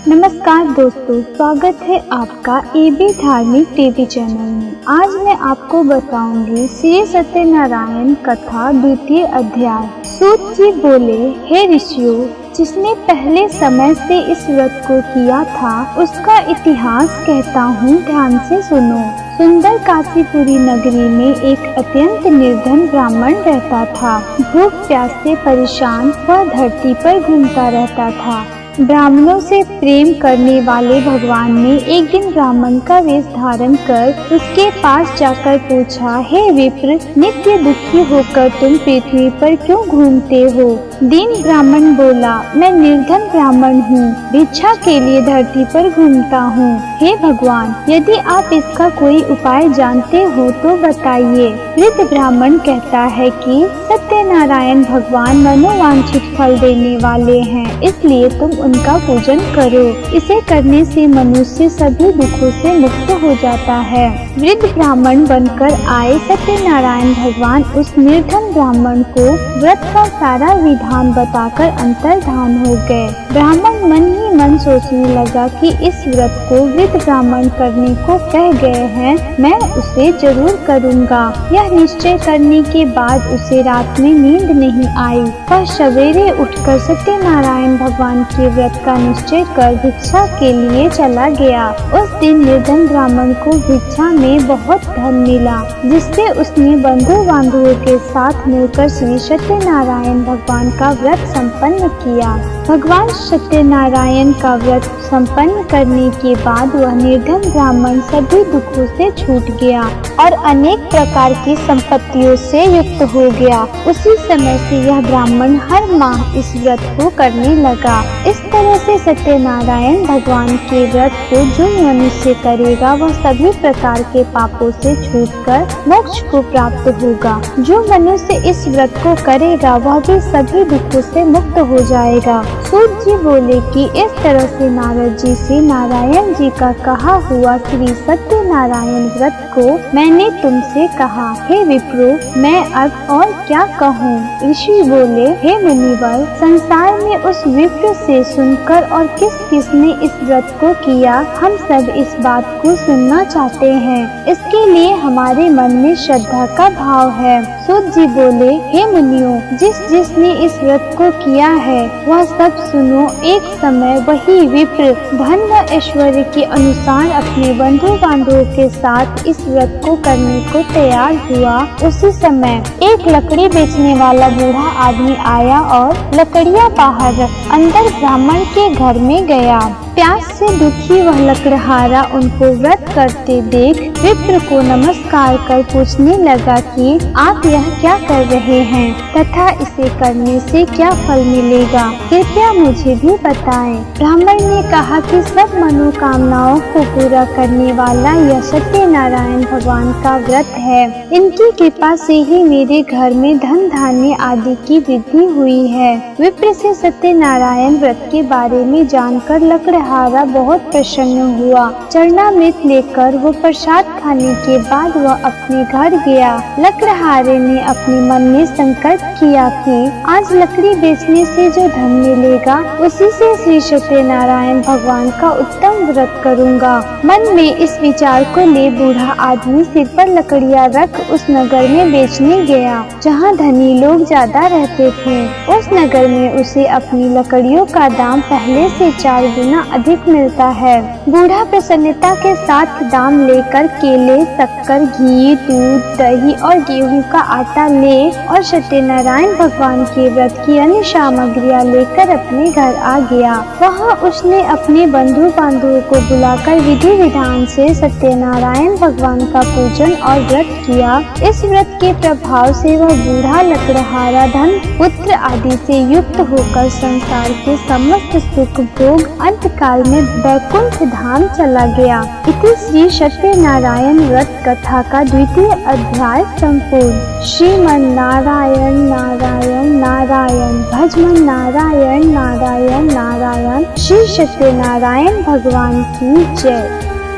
नमस्कार दोस्तों, स्वागत है आपका एबी धार्मिक टीवी चैनल में। आज मैं आपको बताऊंगी श्री सत्यनारायण कथा द्वितीय अध्याय। सूत जी बोले, हे ऋषियों, जिसने पहले समय से इस व्रत को किया था उसका इतिहास कहता हूँ, ध्यान से सुनो। सुंदर काशीपुरी नगरी में एक अत्यंत निर्धन ब्राह्मण रहता था। भूख प्यास से परेशान वह धरती पर घूमता रहता था। ब्राह्मणों से प्रेम करने वाले भगवान ने एक दिन ब्राह्मण का वेश धारण कर उसके पास जाकर पूछा, हे विप्र, नित्य दुखी होकर तुम पृथ्वी पर क्यों घूमते हो? दीन ब्राह्मण बोला, मैं निर्धन ब्राह्मण हूँ, भिक्षा के लिए धरती पर घूमता हूँ। हे भगवान, यदि आप इसका कोई उपाय जानते हो तो बताइए। वृद्ध ब्राह्मण कहता है कि सत्यनारायण भगवान मनोवांछित फल देने वाले हैं, इसलिए तुम उनका पूजन करो। इसे करने से मनुष्य सभी दुखों से मुक्त हो जाता है। वृद्ध ब्राह्मण बनकर आए सत्यनारायण भगवान उस निर्धन ब्राह्मण को व्रत का सारा विधान बताकर अंतर्धान हो गए। ब्राह्मण मन ही मन सोचने लगा कि इस व्रत को वृद्ध ब्राह्मण करने को कह गए हैं, मैं उसे जरूर करूँगा। यह निश्चय करने के बाद उसे रात में नींद नहीं आई। वह सवेरे उठकर सत्यनारायण भगवान के व्रत का निश्चय कर भिक्षा के लिए चला गया। उस दिन निर्धन ब्राह्मण को भिक्षा में बहुत धन मिला, जिससे उसने बंधु बांधवों के साथ मिलकर श्री सत्यनारायण भगवान का व्रत संपन्न किया। भगवान सत्यनारायण का व्रत संपन्न करने के बाद वह निर्धन ब्राह्मण सभी दुखों से छूट गया और अनेक प्रकार की संपत्तियों से युक्त हो गया। उसी समय से यह ब्राह्मण हर माह इस व्रत को करने लगा। इस तरह से सत्यनारायण भगवान के व्रत को जो मनुष्य करेगा वह सभी प्रकार के पापों से छूटकर मोक्ष को प्राप्त होगा। जो मनुष्य इस व्रत को करेगा वह भी सभी दुखों से मुक्त हो जाएगा। सूत जी बोले कि इस तरह से नारद जी से नारायण जी का कहा हुआ श्री सत्यनारायण व्रत को मैंने तुमसे कहा। हे विप्रो, मैं अब और क्या कहूँ? ऋषि बोले, हे मुनिवर, संसार में उस विप्र से सुनकर और किस किसने इस व्रत को किया, हम सब इस बात को सुनना चाहते हैं। इसके लिए हमारे मन में श्रद्धा का भाव है। सूत जी बोले, हे मुनियों, जिसने इस व्रत को किया है वह सब सुनो। एक समय वही विप्र धन व ऐश्वर्य के अनुसार अपने बंधु बांधवों के साथ इस व्रत को करने को तैयार हुआ। उसी समय एक लकड़ी बेचने वाला बूढ़ा आदमी आया और लकड़ियाँ बाहर रख अंदर ब्राह्मण के घर में गया। प्यास से दुखी वह लकड़हारा उनको व्रत करते देख विप्र को नमस्कार कर पूछने लगा कि आप यह क्या कर रहे हैं तथा इसे करने से क्या फल मिलेगा, कृपया मुझे भी बताएं। ब्राह्मण ने कहा कि सब मनोकामनाओं को पूरा करने वाला यह सत्यनारायण भगवान का व्रत है। इनकी कृपा से ही मेरे घर में धन धान्य आदि की वृद्धि हुई है। विप्र से सत्यनारायण व्रत के बारे में जानकर लकड़हारा बहुत प्रसन्न हुआ। चरणामृत लेकर वो प्रसाद खाने के बाद वह अपने घर गया। लकड़हारे ने अपने मन में संकल्प किया कि आज लकड़ी बेचने से जो धन मिलेगा उसी से श्री सत्यनारायण भगवान का उत्तम व्रत करूंगा। मन में इस विचार को ले बूढ़ा आदमी सिर पर लकड़ियां रख उस नगर में बेचने गया जहाँ धनी लोग ज्यादा रहते थे। उस नगर में उसे अपनी लकड़ियों का दाम पहले से 4 गुना अधिक मिलता है। बूढ़ा प्रसन्नता के साथ दाम लेकर केले, शक्कर, घी, दूध, दही और गेहूं का आटा ले और सत्यनारायण भगवान के व्रत की अन्य सामग्रियां लेकर अपने घर आ गया। वहां उसने अपने बंधु बांधवों को बुलाकर विधि विधान से सत्यनारायण भगवान का पूजन और व्रत किया। इस व्रत के प्रभाव से वह बूढ़ा लकड़हारा धन, पुत्र आदि से युक्त होकर संसार के समस्त सुख भोग अंत काल में वैकुंठ धाम चला गया। इति श्री सत्यनारायण व्रत कथा का द्वितीय अध्याय संपूर्ण। श्रीमन नारायण नारायण नारायण, भजमन नारायण नारायण नारायण। श्री सत्यनारायण भगवान की जय।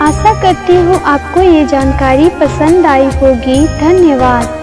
आशा करती हूँ आपको ये जानकारी पसंद आई होगी। धन्यवाद।